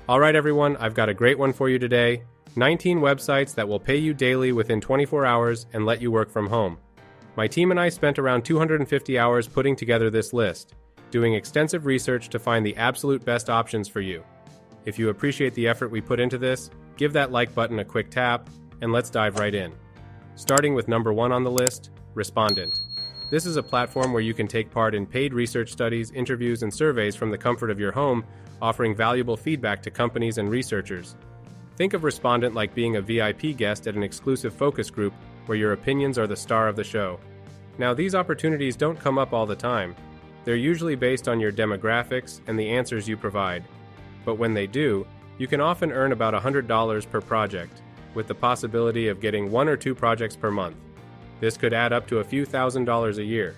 Alright everyone, I've got a great one for you today. 19 websites that will pay you daily within 24 hours and let you work from home. My team and I spent around 250 hours putting together this list, doing extensive research to find the absolute best options for you. If you appreciate the effort we put into this, give that like button a quick tap, and let's dive right in. Starting with number 1 on the list, Respondent. This is a platform where you can take part in paid research studies, interviews, and surveys from the comfort of your home, offering valuable feedback to companies and researchers. Think of Respondent like being a VIP guest at an exclusive focus group where your opinions are the star of the show. Now, these opportunities don't come up all the time. They're usually based on your demographics and the answers you provide. But when they do, you can often earn about $100 per project, with the possibility of getting 1 or 2 projects per month. This could add up to a few $1,000s a year.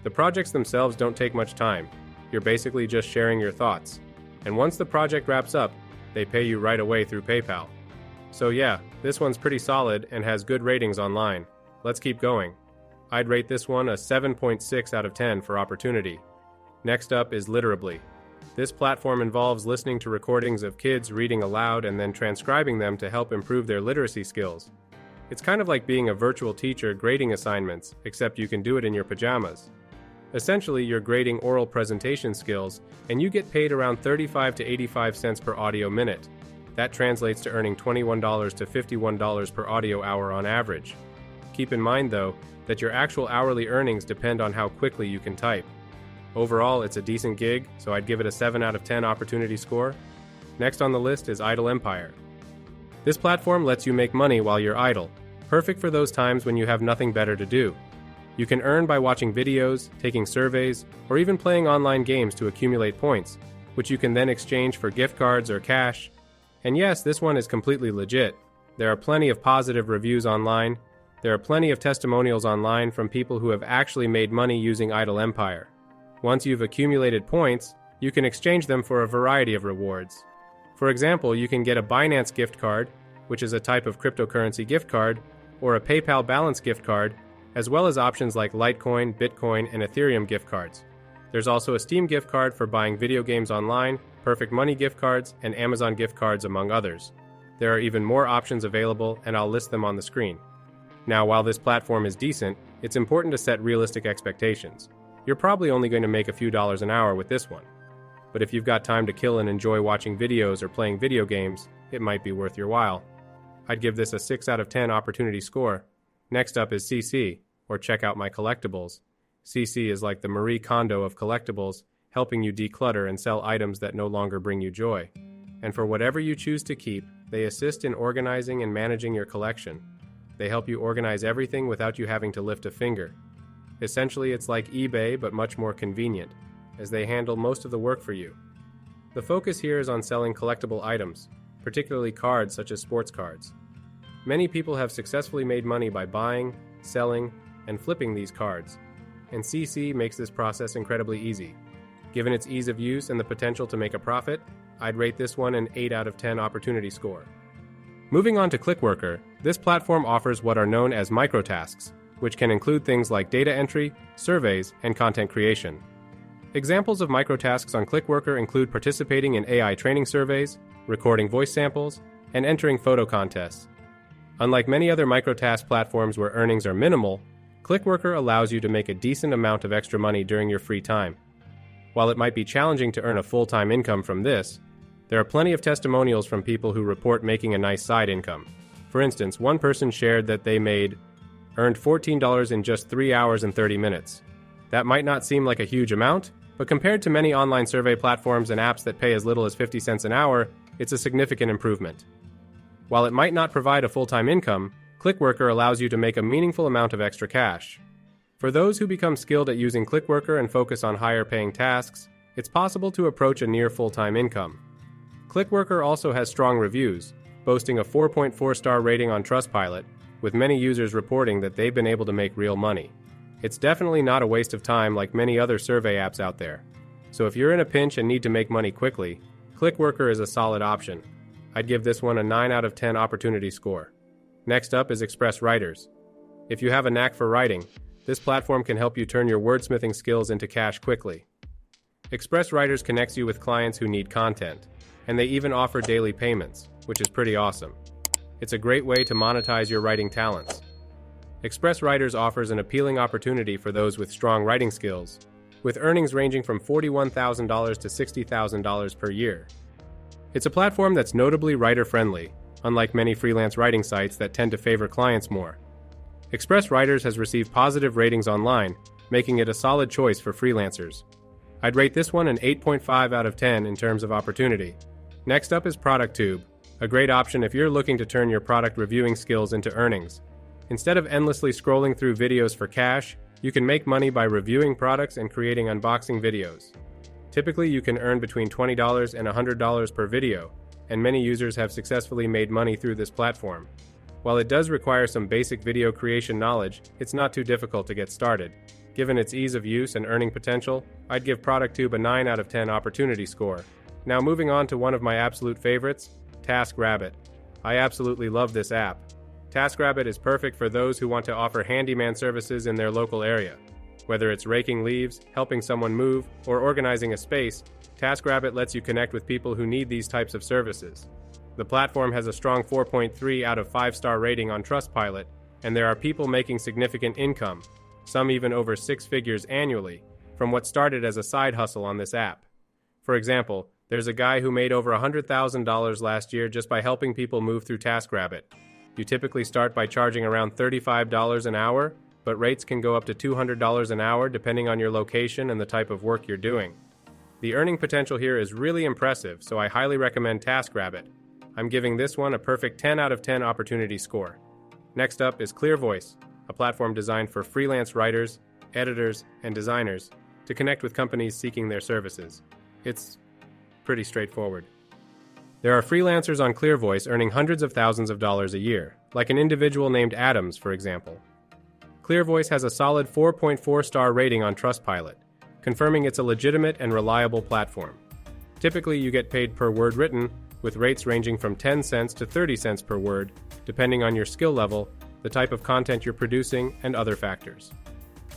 The projects themselves don't take much time. You're basically just sharing your thoughts. And once the project wraps up, they pay you right away through PayPal. So yeah, this one's pretty solid and has good ratings online. Let's keep going. I'd rate this one a 7.6 out of 10 for opportunity. Next up is Literably. This platform involves listening to recordings of kids reading aloud and then transcribing them to help improve their literacy skills. It's kind of like being a virtual teacher grading assignments, except you can do it in your pajamas. Essentially, you're grading oral presentation skills, and you get paid around 35 to 85 cents per audio minute. That translates to earning $21 to $51 per audio hour on average. Keep in mind, though, that your actual hourly earnings depend on how quickly you can type. Overall, it's a decent gig, so I'd give it a 7 out of 10 opportunity score. Next on the list is Idle Empire. This platform lets you make money while you're idle, perfect for those times when you have nothing better to do. You can earn by watching videos, taking surveys, or even playing online games to accumulate points, which you can then exchange for gift cards or cash. And yes, this one is completely legit. There are plenty of positive reviews online. There are plenty of testimonials online from people who have actually made money using Idle Empire. Once you've accumulated points, you can exchange them for a variety of rewards. For example, you can get a Binance gift card, which is a type of cryptocurrency gift card, or a PayPal balance gift card, as well as options like Litecoin, Bitcoin, and Ethereum gift cards. There's also a Steam gift card for buying video games online, Perfect Money gift cards, and Amazon gift cards, among others. There are even more options available, and I'll list them on the screen. Now, while this platform is decent, it's important to set realistic expectations. You're probably only going to make a few dollars an hour with this one. But if you've got time to kill and enjoy watching videos or playing video games, it might be worth your while. I'd give this a 6 out of 10 opportunity score. Next up is CC, or Check Out My Collectibles. CC is like the Marie Kondo of collectibles, helping you declutter and sell items that no longer bring you joy. And for whatever you choose to keep, they assist in organizing and managing your collection. They help you organize everything without you having to lift a finger. Essentially, it's like eBay, but much more convenient, as they handle most of the work for you. The focus here is on selling collectible items, particularly cards such as sports cards. Many people have successfully made money by buying, selling, and flipping these cards, and CC makes this process incredibly easy. Given its ease of use and the potential to make a profit, I'd rate this one an 8 out of 10 opportunity score. Moving on to Clickworker, this platform offers what are known as microtasks, which can include things like data entry, surveys, and content creation. Examples of microtasks on Clickworker include participating in AI training surveys, recording voice samples, and entering photo contests. Unlike many other microtask platforms where earnings are minimal, Clickworker allows you to make a decent amount of extra money during your free time. While it might be challenging to earn a full-time income from this, there are plenty of testimonials from people who report making a nice side income. For instance, one person shared that they earned $14 in just 3 hours and 30 minutes. That might not seem like a huge amount, but compared to many online survey platforms and apps that pay as little as 50 cents an hour, it's a significant improvement. While it might not provide a full-time income, Clickworker allows you to make a meaningful amount of extra cash. For those who become skilled at using Clickworker and focus on higher-paying tasks, it's possible to approach a near full-time income. Clickworker also has strong reviews, boasting a 4.4-star rating on Trustpilot, with many users reporting that they've been able to make real money. It's definitely not a waste of time like many other survey apps out there. So if you're in a pinch and need to make money quickly, Clickworker is a solid option. I'd give this one a 9 out of 10 opportunity score. Next up is Express Writers. If you have a knack for writing, this platform can help you turn your wordsmithing skills into cash quickly. Express Writers connects you with clients who need content, and they even offer daily payments, which is pretty awesome. It's a great way to monetize your writing talents. Express Writers offers an appealing opportunity for those with strong writing skills, with earnings ranging from $41,000 to $60,000 per year. It's a platform that's notably writer-friendly, unlike many freelance writing sites that tend to favor clients more. Express Writers has received positive ratings online, making it a solid choice for freelancers. I'd rate this one an 8.5 out of 10 in terms of opportunity. Next up is ProductTube, a great option if you're looking to turn your product reviewing skills into earnings. Instead of endlessly scrolling through videos for cash, you can make money by reviewing products and creating unboxing videos. Typically, you can earn between $20 and $100 per video, and many users have successfully made money through this platform. While it does require some basic video creation knowledge, it's not too difficult to get started. Given its ease of use and earning potential, I'd give ProductTube a 9 out of 10 opportunity score. Now moving on to one of my absolute favorites, TaskRabbit. I absolutely love this app. TaskRabbit is perfect for those who want to offer handyman services in their local area. Whether it's raking leaves, helping someone move, or organizing a space, TaskRabbit lets you connect with people who need these types of services. The platform has a strong 4.3 out of 5-star rating on Trustpilot, and there are people making significant income, some even over 6 figures annually, from what started as a side hustle on this app. For example, there's a guy who made over $100,000 last year just by helping people move through TaskRabbit. You typically start by charging around $35 an hour, but rates can go up to $200 an hour depending on your location and the type of work you're doing. The earning potential here is really impressive, so I highly recommend TaskRabbit. I'm giving this one a perfect 10 out of 10 opportunity score. Next up is ClearVoice, a platform designed for freelance writers, editors, and designers to connect with companies seeking their services. It's pretty straightforward. There are freelancers on ClearVoice earning hundreds of thousands of dollars a year, like an individual named Adams, for example. ClearVoice has a solid 4.4-star rating on Trustpilot, confirming it's a legitimate and reliable platform. Typically, you get paid per word written, with rates ranging from 10 cents to 30 cents per word, depending on your skill level, the type of content you're producing, and other factors.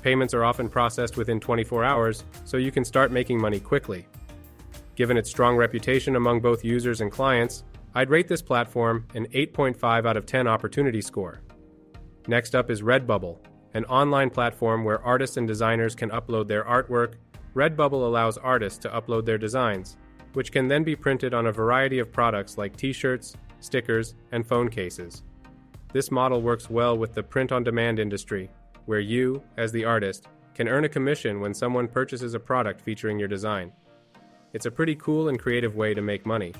Payments are often processed within 24 hours, so you can start making money quickly. Given its strong reputation among both users and clients, I'd rate this platform an 8.5 out of 10 opportunity score. Next up is Redbubble, an online platform where artists and designers can upload their artwork. Redbubble allows artists to upload their designs, which can then be printed on a variety of products like t-shirts, stickers, and phone cases. This model works well with the print-on-demand industry, where you, as the artist, can earn a commission when someone purchases a product featuring your design. It's a pretty cool and creative way to make money.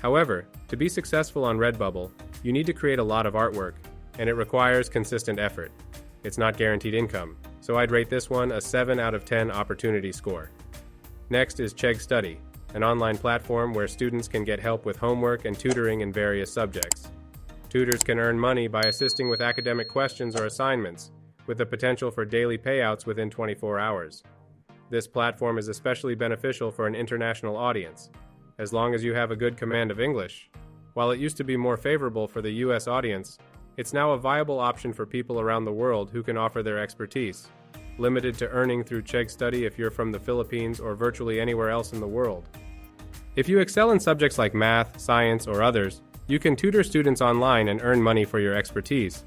However, to be successful on Redbubble, you need to create a lot of artwork, and it requires consistent effort. It's not guaranteed income, so I'd rate this one a 7 out of 10 opportunity score. Next is Chegg Study, an online platform where students can get help with homework and tutoring in various subjects. Tutors can earn money by assisting with academic questions or assignments, with the potential for daily payouts within 24 hours. This platform is especially beneficial for an international audience, as long as you have a good command of English. While it used to be more favorable for the US audience, it's now a viable option for people around the world who can offer their expertise, limited to earning through Chegg Study if you're from the Philippines or virtually anywhere else in the world. If you excel in subjects like math, science, or others, you can tutor students online and earn money for your expertise.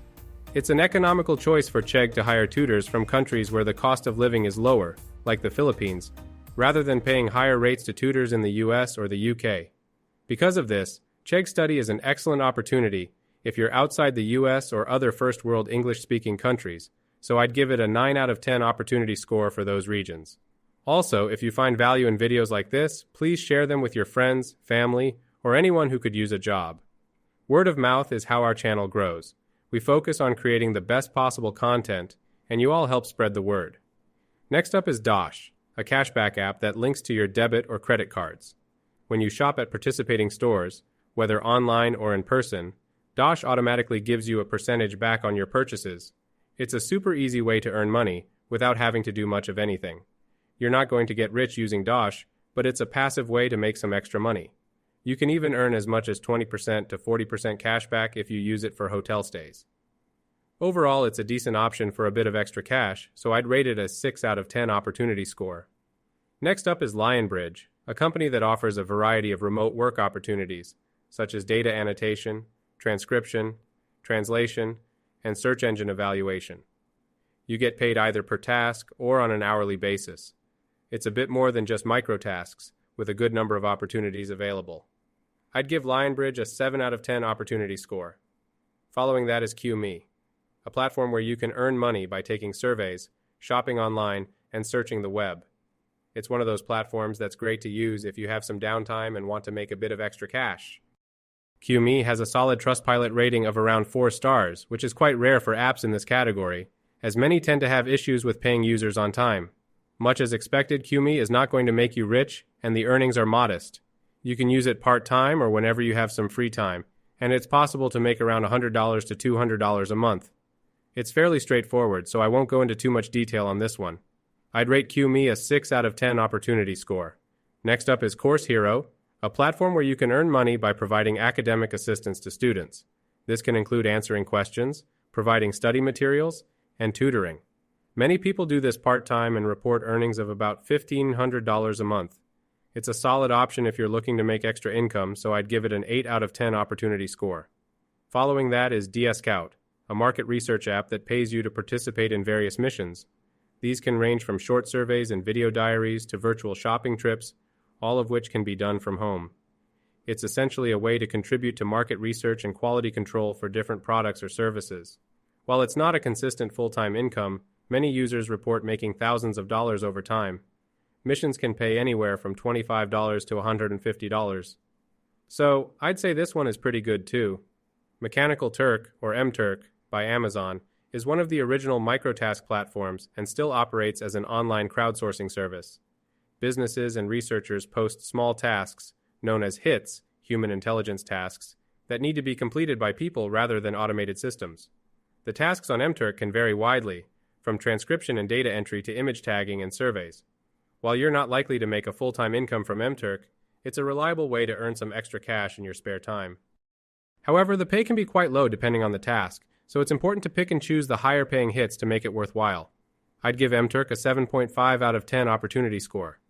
It's an economical choice for Chegg to hire tutors from countries where the cost of living is lower, like the Philippines, rather than paying higher rates to tutors in the US or the UK. Because of this, Chegg Study is an excellent opportunity if you're outside the US or other first world English-speaking countries, so I'd give it a 9 out of 10 opportunity score for those regions. Also, if you find value in videos like this, please share them with your friends, family, or anyone who could use a job. Word of mouth is how our channel grows. We focus on creating the best possible content, and you all help spread the word. Next up is Dosh, a cashback app that links to your debit or credit cards. When you shop at participating stores, whether online or in person, Dosh automatically gives you a percentage back on your purchases. It's a super easy way to earn money without having to do much of anything. You're not going to get rich using Dosh, but it's a passive way to make some extra money. You can even earn as much as 20% to 40% cashback if you use it for hotel stays. Overall, it's a decent option for a bit of extra cash, so I'd rate it a 6 out of 10 opportunity score. Next up is Lionbridge, a company that offers a variety of remote work opportunities, such as data annotation, transcription, translation, and search engine evaluation. You get paid either per task or on an hourly basis. It's a bit more than just microtasks, with a good number of opportunities available. I'd give Lionbridge a 7 out of 10 opportunity score. Following that is Qmee, a platform where you can earn money by taking surveys, shopping online, and searching the web. It's one of those platforms that's great to use if you have some downtime and want to make a bit of extra cash. Qmee has a solid Trustpilot rating of around 4 stars, which is quite rare for apps in this category, as many tend to have issues with paying users on time. Much as expected, Qmee is not going to make you rich, and the earnings are modest. You can use it part-time or whenever you have some free time, and it's possible to make around $100 to $200 a month. It's fairly straightforward, so I won't go into too much detail on this one. I'd rate Qmee a 6 out of 10 opportunity score. Next up is Course Hero, a platform where you can earn money by providing academic assistance to students. This can include answering questions, providing study materials, and tutoring. Many people do this part-time and report earnings of about $1,500 a month. It's a solid option if you're looking to make extra income, so I'd give it an 8 out of 10 opportunity score. Following that is Dscout, a market research app that pays you to participate in various missions. These can range from short surveys and video diaries to virtual shopping trips, all of which can be done from home. It's essentially a way to contribute to market research and quality control for different products or services. While it's not a consistent full-time income, many users report making thousands of dollars over time. Missions can pay anywhere from $25 to $150. So, I'd say this one is pretty good too. Mechanical Turk, or mTurk, by Amazon, is one of the original microtask platforms and still operates as an online crowdsourcing service. Businesses and researchers post small tasks, known as HITs, human intelligence tasks, that need to be completed by people rather than automated systems. The tasks on mTurk can vary widely, from transcription and data entry to image tagging and surveys. While you're not likely to make a full-time income from mTurk, it's a reliable way to earn some extra cash in your spare time. However, the pay can be quite low depending on the task, so it's important to pick and choose the higher-paying hits to make it worthwhile. I'd give mTurk a 7.5 out of 10 opportunity score.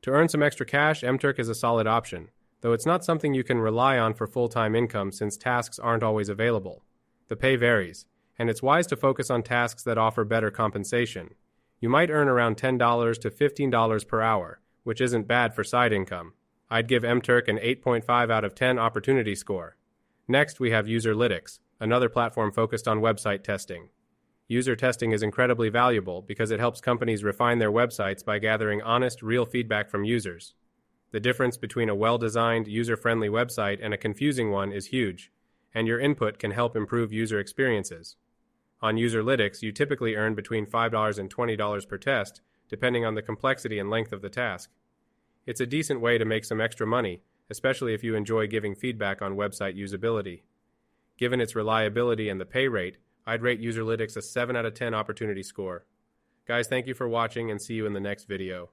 To earn some extra cash, mTurk is a solid option, though it's not something you can rely on for full-time income since tasks aren't always available. The pay varies, and it's wise to focus on tasks that offer better compensation. You might earn around $10 to $15 per hour, which isn't bad for side income. I'd give mTurk an 8.5 out of 10 opportunity score. Next, we have Userlytics, another platform focused on website testing. User testing is incredibly valuable because it helps companies refine their websites by gathering honest, real feedback from users. The difference between a well-designed, user-friendly website and a confusing one is huge, and your input can help improve user experiences. On Userlytics, you typically earn between $5 and $20 per test, depending on the complexity and length of the task. It's a decent way to make some extra money, especially if you enjoy giving feedback on website usability. Given its reliability and the pay rate, I'd rate Userlytics a 7 out of 10 opportunity score. Guys, thank you for watching and see you in the next video.